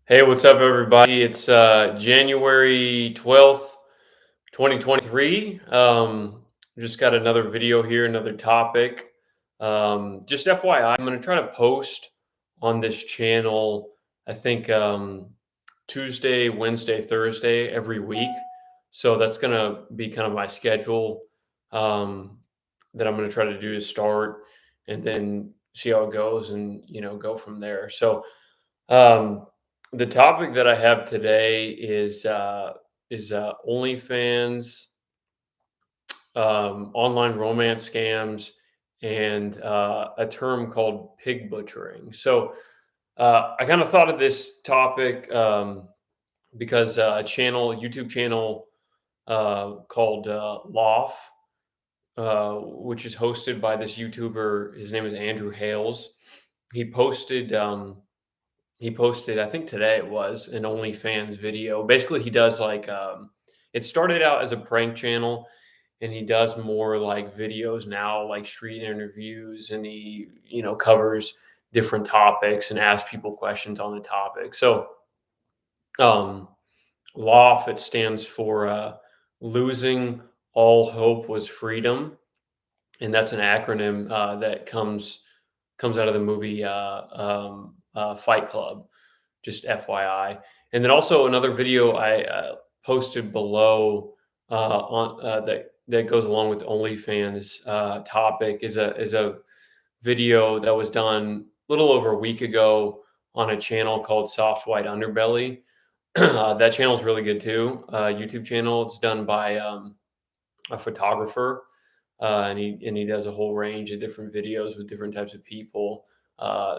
Hey, what's up, everybody? It's January 12th, 2023. Just got another video here, another topic. Just FYI, I'm going to try to post on this channel, I think Tuesday, Wednesday, Thursday every week. So that's going to be kind of my schedule that I'm going to try to do to start and then see how it goes and, go from there. So, um, the topic that I have today is OnlyFans, online romance scams, and a term called pig butchering. So I kind of thought of this topic because a YouTube channel called Loft, which is hosted by this YouTuber. His name is Andrew Hales. He posted. He posted, I think today it was, an OnlyFans video. Basically, he does like it started out as a prank channel, and he does more like videos now, like street interviews, and he, covers different topics and asks people questions on the topic. So, um, LOF, it stands for losing all hope was freedom, and that's an acronym that comes out of the movie Fight Club, just FYI. And then also another video I posted below that goes along with the OnlyFans topic is a video that was done a little over a week ago on a channel called Soft White Underbelly. That channel is really good too. YouTube channel. It's done by a photographer, and he does a whole range of different videos with different types of people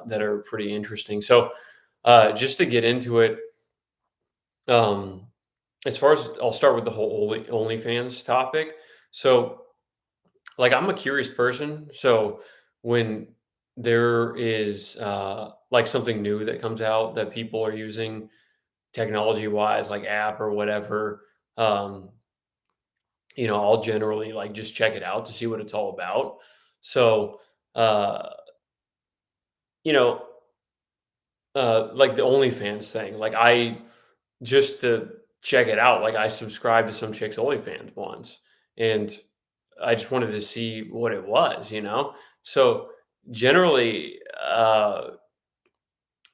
that are pretty interesting. So just to get into it, um, as far as I'll start with the whole OnlyFans topic. So, like, I'm a curious person. So when there is like something new that comes out that people are using technology wise, like app or whatever, um, I'll generally like just check it out to see what it's all about. So, uh, you know, like the OnlyFans thing, like just to check it out, like I subscribed to some chick's OnlyFans once, and I just wanted to see what it was. So generally,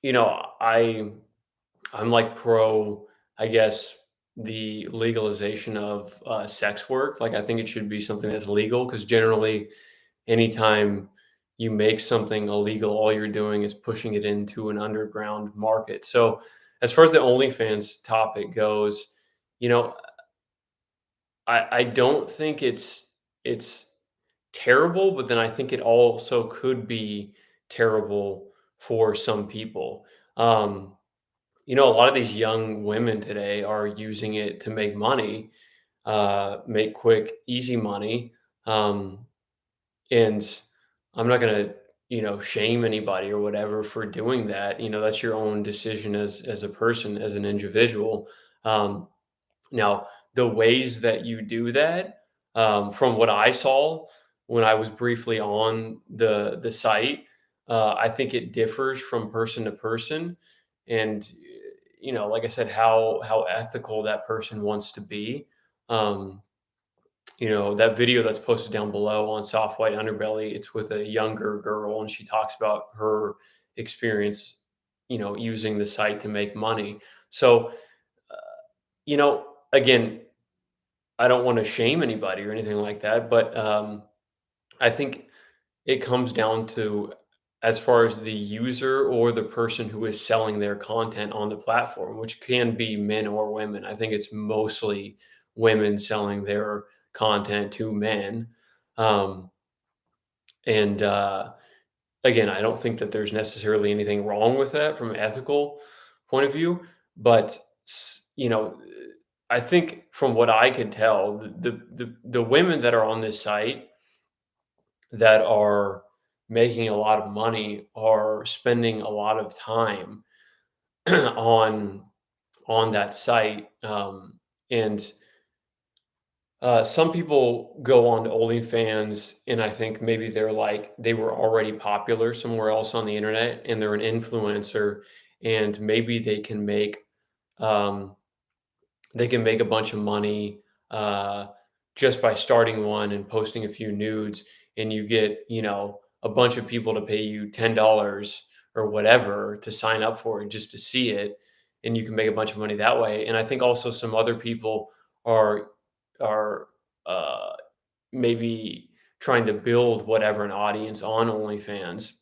you know, I I'm like pro, I guess, the legalization of sex work. Like, I think it should be something that's legal because generally, anytime you make something illegal, all you're doing is pushing it into an underground market. So, as far as the OnlyFans topic goes, you know, I don't think it's terrible, but then I think it also could be terrible for some people. Um, a lot of these young women today are using it to make money, make quick, easy money. Um, and I'm not gonna, shame anybody or whatever for doing that. That's your own decision as a person, as an individual. Um, Now, the ways that you do that, from what I saw when I was briefly on the site, I think it differs from person to person, and like I said, how ethical that person wants to be. Um, that video that's posted down below on Soft White Underbelly, it's with a younger girl, and she talks about her experience, using the site to make money. So, again, I don't want to shame anybody or anything like that, but I think it comes down to, as far as the user or the person who is selling their content on the platform, which can be men or women. I think it's mostly women selling their content to men. Um, and again, I don't think that there's necessarily anything wrong with that from an ethical point of view, but I think from what I could tell, the women that are on this site that are making a lot of money are spending a lot of time on that site, and some people go on to OnlyFans, and I think maybe they were already popular somewhere else on the internet, and they're an influencer, and maybe um, they can make a bunch of money just by starting one and posting a few nudes, and you get, a bunch of people to pay you $10 or whatever to sign up for it just to see it, and you can make a bunch of money that way. And I think also some other people are are uh, maybe trying to build whatever an audience on OnlyFans,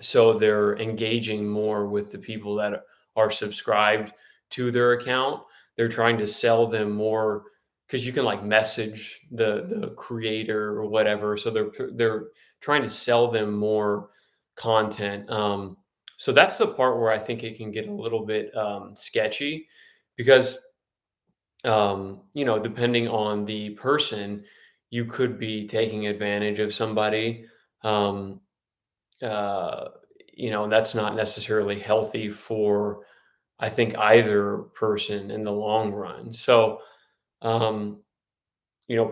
so they're engaging more with the people that are subscribed to their account. They're trying to sell them more because you can like message the creator or whatever. So they're trying to sell them more content. So that's the part where I think it can get a little bit sketchy, because depending on the person, you could be taking advantage of somebody. Um, uh, and that's not necessarily healthy for, I think, either person in the long run. So, um,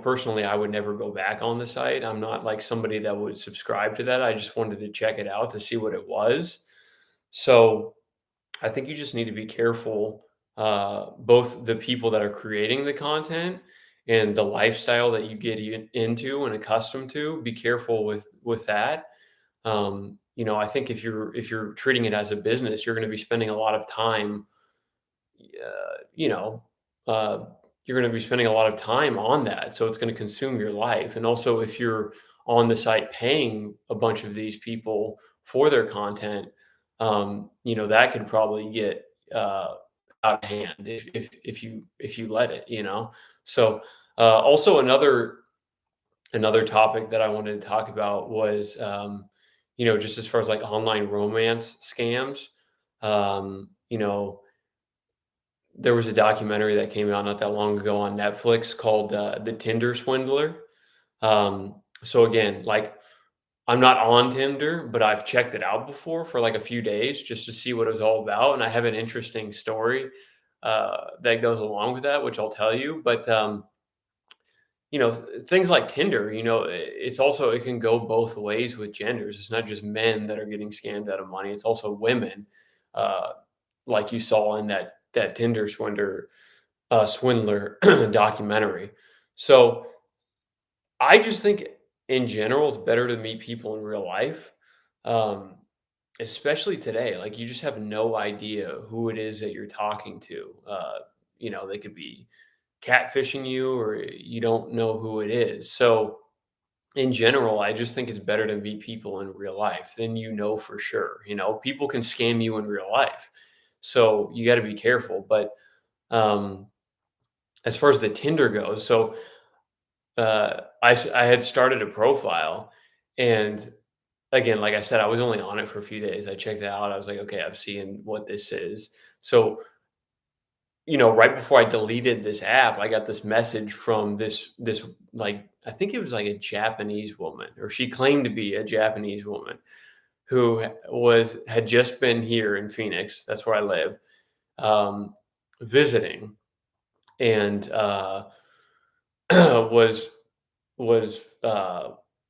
personally, I would never go back on the site. I'm not like somebody that would subscribe to that. I just wanted to check it out to see what it was. So, I think you just need to be careful, both the people that are creating the content and the lifestyle that you get into and accustomed to. Be careful with that. I think if you're treating it as a business, you're going to be spending a lot of time, uh, you know, uh, you're going to be spending a lot of time on that. So it's going to consume your life. And also, if you're on the site paying a bunch of these people for their content, that could probably get out of hand if you let it. So also another topic that I wanted to talk about was, just as far as like online romance scams. There was a documentary that came out not that long ago on Netflix called The Tinder Swindler. So again, like, I'm not on Tinder, but I've checked it out before for like a few days just to see what it was all about. And I have an interesting story that goes along with that, which I'll tell you. But things like Tinder, it can go both ways with genders. It's not just men that are getting scammed out of money. It's also women, uh, like you saw in that Tinder swindler documentary. So I just think in general, it's better to meet people in real life, um, especially today. Like, you just have no idea who it is that you're talking to. They could be catfishing you, or you don't know who it is. So in general, I just think it's better to meet people in real life than for sure. People can scam you in real life. So you got to be careful. But um, as far as the Tinder goes, so I had started a profile, and again, like I said, I was only on it for a few days. I checked it out. I was like, okay, I've seen what this is. So right before I deleted this app, I got this message from this like, I think it was like a Japanese woman, or she claimed to be a Japanese woman who had just been here in Phoenix. That's where I live, um, visiting, and was was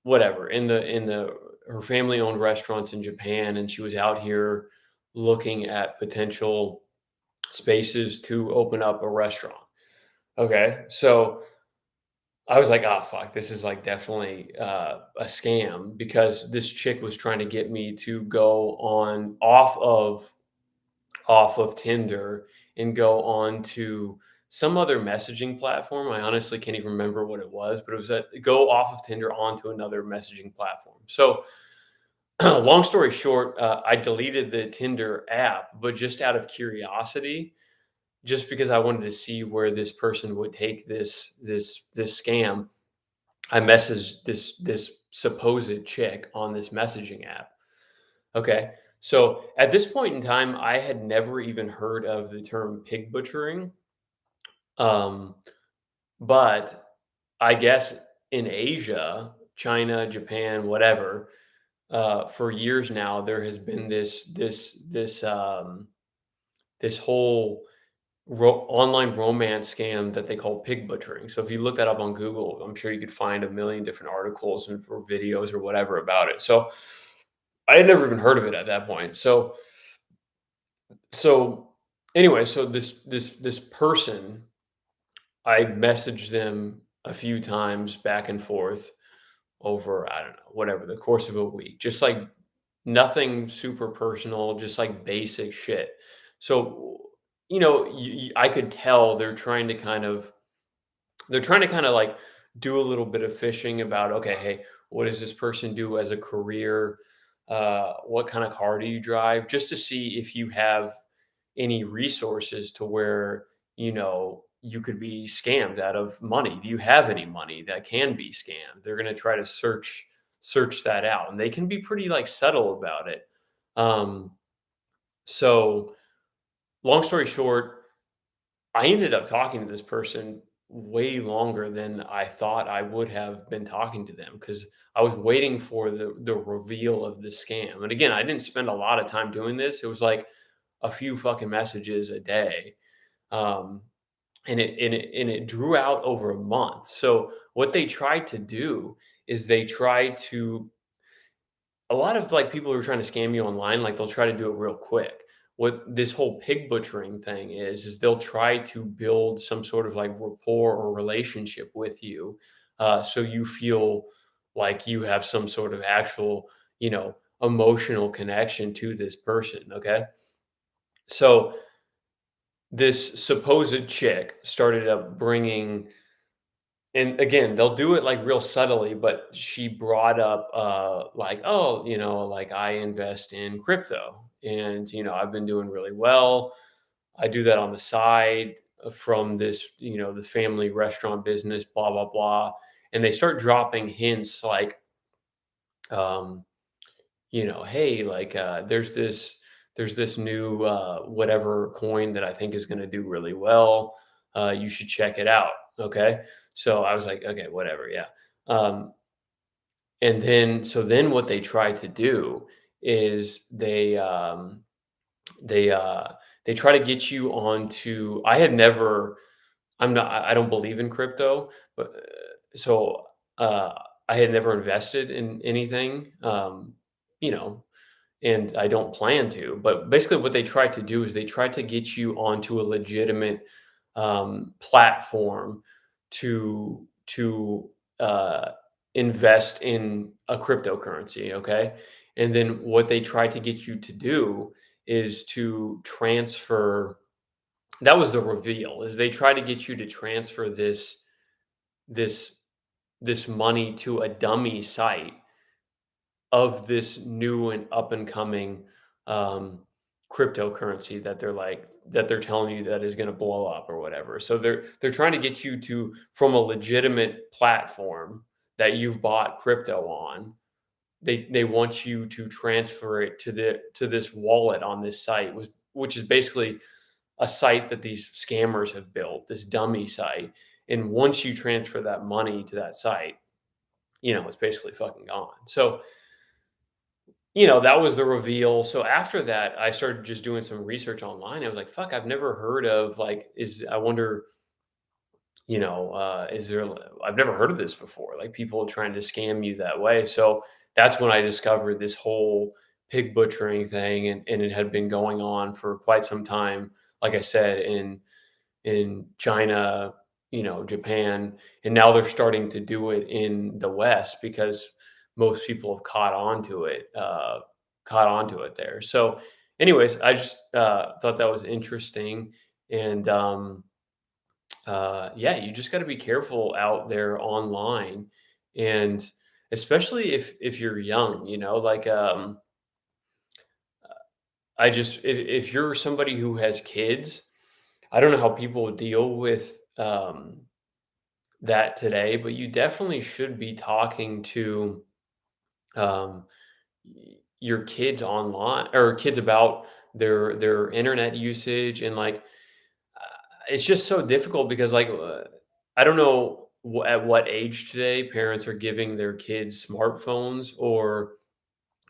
whatever in the her family owned restaurants in Japan, and she was out here looking at potential spaces to open up a restaurant. Okay. So I was like, oh, fuck, this is like definitely a scam, because this chick was trying to get me to go on off of Tinder and go on to some other messaging platform. I honestly can't even remember what it was, but it was go off of Tinder onto another messaging platform. So long story short, I deleted the Tinder app, but just out of curiosity, just because I wanted to see where this person would take this scam, I messaged this supposed chick on this messaging app. Okay. So at this point in time, I had never even heard of the term pig butchering. Um, but I guess in Asia, China, Japan, whatever, for years now, there has been this whole online romance scam that they call pig butchering. So if you look that up on Google, I'm sure you could find a million different articles or videos or whatever about it. So I had never even heard of it at that point. So So anyway, so this person, I messaged them a few times back and forth over, I don't know, whatever, the course of a week. Just like nothing super personal, just like basic shit. So, I could tell they're trying to kind of like do a little bit of fishing about, okay, hey, what does this person do as a career? What kind of car do you drive? Just to see if you have any resources to where, you could be scammed out of money. Do you have any money that can be scammed? They're going to try to search that out, and they can be pretty like subtle about it. Um, so long story short, I ended up talking to this person way longer than I thought I would have been talking to them, because I was waiting for the reveal of the scam. And again, I didn't spend a lot of time doing this. It was like a few fucking messages a day. Um, and it drew out over a month. So what they tried to do is they tried to a lot of like people who are trying to scam you online, like they'll try to do it real quick. What this whole pig butchering thing is they'll try to build some sort of like rapport or relationship with you, so you feel like you have some sort of actual, emotional connection to this person. Okay, so this supposed chick started up bringing, and again, they'll do it like real subtly, but she brought up like, oh, like I invest in crypto, and I've been doing really well. I do that on the side from this, the family restaurant business, blah blah blah. And they start dropping hints like, um hey, like, there's this new whatever coin that I think is going to do really well. You should check it out. Okay. So I was like, okay, whatever. Yeah. Um, and then what they try to do is they they try to get you onto, I don't believe in crypto, but so uh, I had never invested in anything, you know, and I don't plan to. But basically, what they try to do is they try to get you onto a legitimate platform to invest in a cryptocurrency. Okay, and then what they try to get you to do is to transfer. That was the reveal. Is they try to get you to transfer this this money to a dummy site of this new and up and coming um, cryptocurrency that they're telling you that is going to blow up or whatever. So they're trying to get you to, from a legitimate platform that you've bought crypto on. They want you to transfer it to this wallet on this site, which is basically a site that these scammers have built, this dummy site. And once you transfer that money to that site, it's basically fucking gone. So that was the reveal. So after that, I started just doing some research online. I was like, fuck, I've never heard of like, I wonder, is there, I've never heard of this before, like people trying to scam you that way. So that's when I discovered this whole pig butchering thing. And it had been going on for quite some time. Like I said, in China, Japan, and now they're starting to do it in the West because most people have caught onto it there. So, anyways, I just thought that was interesting, and yeah, you just got to be careful out there online, and especially if you're young, like if you're somebody who has kids, I don't know how people deal with that today, but you definitely should be talking to um, your kids online, or kids about their internet usage. And like it's just so difficult because like I don't know at what age today parents are giving their kids smartphones or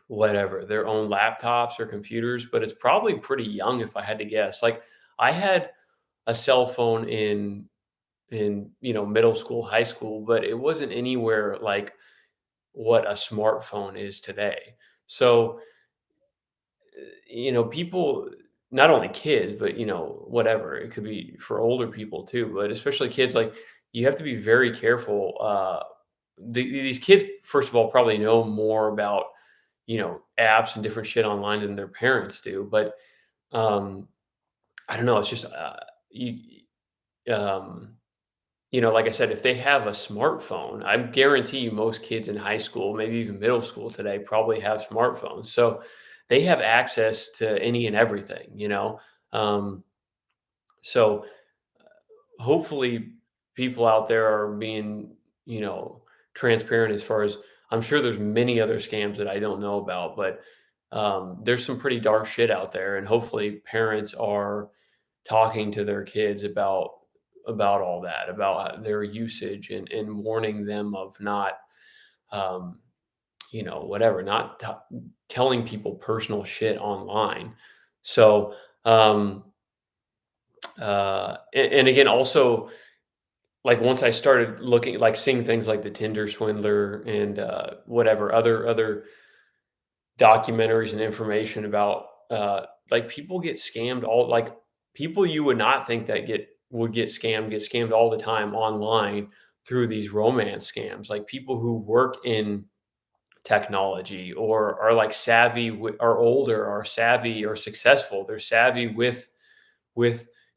whatever, their own laptops or computers, but it's probably pretty young if I had to guess. Like I had a cell phone in middle school, high school, but it wasn't anywhere like what a smartphone is today. So people, not only kids, but whatever. It could be for older people too, but especially kids. Like you have to be very careful. These kids, first of all, probably know more about apps and different shit online than their parents do. But um, I don't know. It's just you. Um, like I said, if they have a smartphone, I guarantee you most kids in high school, maybe even middle school today, probably have smartphones. So they have access to any and everything. Um, so hopefully people out there are being, transparent as far as I'm sure there's many other scams that I don't know about, but there's some pretty dark shit out there. And hopefully parents are talking to their kids about all that, about their usage and warning them of not, um, whatever, not telling people personal shit online. So, um, and again, also, like once I started looking, like seeing things like the Tinder swindler and whatever other documentaries and information about like people get scammed all like people you would not think that get scammed all the time online through these romance scams, like people who work in technology or are like savvy are older, are savvy or successful, they're savvy with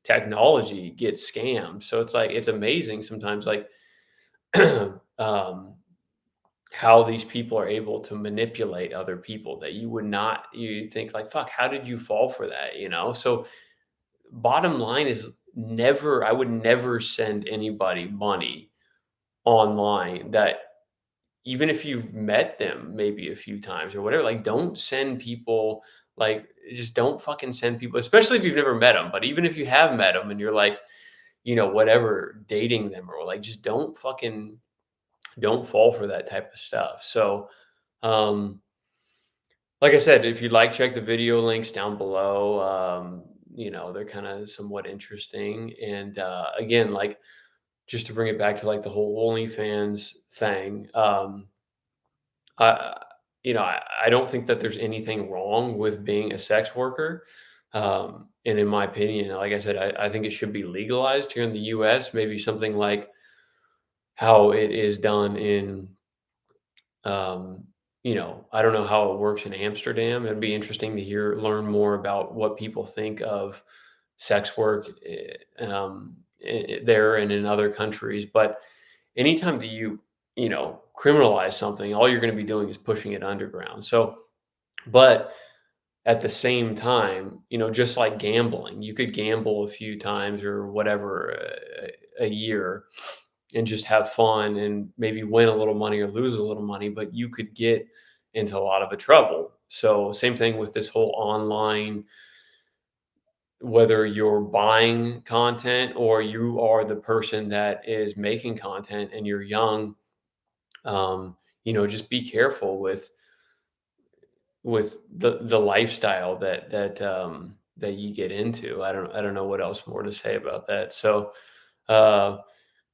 technology, get scammed. So it's like it's amazing sometimes, like um how these people are able to manipulate other people that you think like, fuck, how did you fall for that? So bottom line is, never I would never send anybody money online, that even if you've met them maybe a few times or whatever, like don't send people, like just don't fucking send people, especially if you've never met them. But even if you have met them and you're like, whatever, dating them, or like, just don't fall for that type of stuff. So um like I said, if you'd like, check the video links down below. They're kind of somewhat interesting. And again, like just to bring it back to like the whole OnlyFans thing, I I don't think that there's anything wrong with being a sex worker. And in my opinion, like I said, I think it should be legalized here in the US, maybe something like how it is done in I don't know how it works in Amsterdam. It'd be interesting to learn more about what people think of sex work there and in other countries. But anytime that you criminalize something, all you're going to be doing is pushing it underground. So, but at the same time, just like gambling, you could gamble a few times or whatever a year and just have fun and maybe win a little money or lose a little money, but you could get into a lot of trouble. So, same thing with this whole online, whether you're buying content or you are the person that is making content and you're young, just be careful with the lifestyle that you get into. I don't know what else more to say about that. So, uh,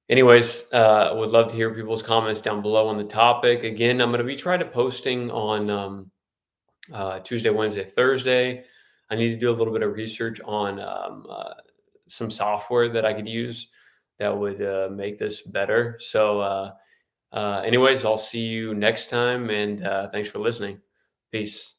anyways, would love to hear people's comments down below on the topic. Again, I'm going to be trying to posting on Tuesday, Wednesday, Thursday. I need to do a little bit of research on some software that I could use that would make this better. So, anyways, I'll see you next time, and thanks for listening. Peace.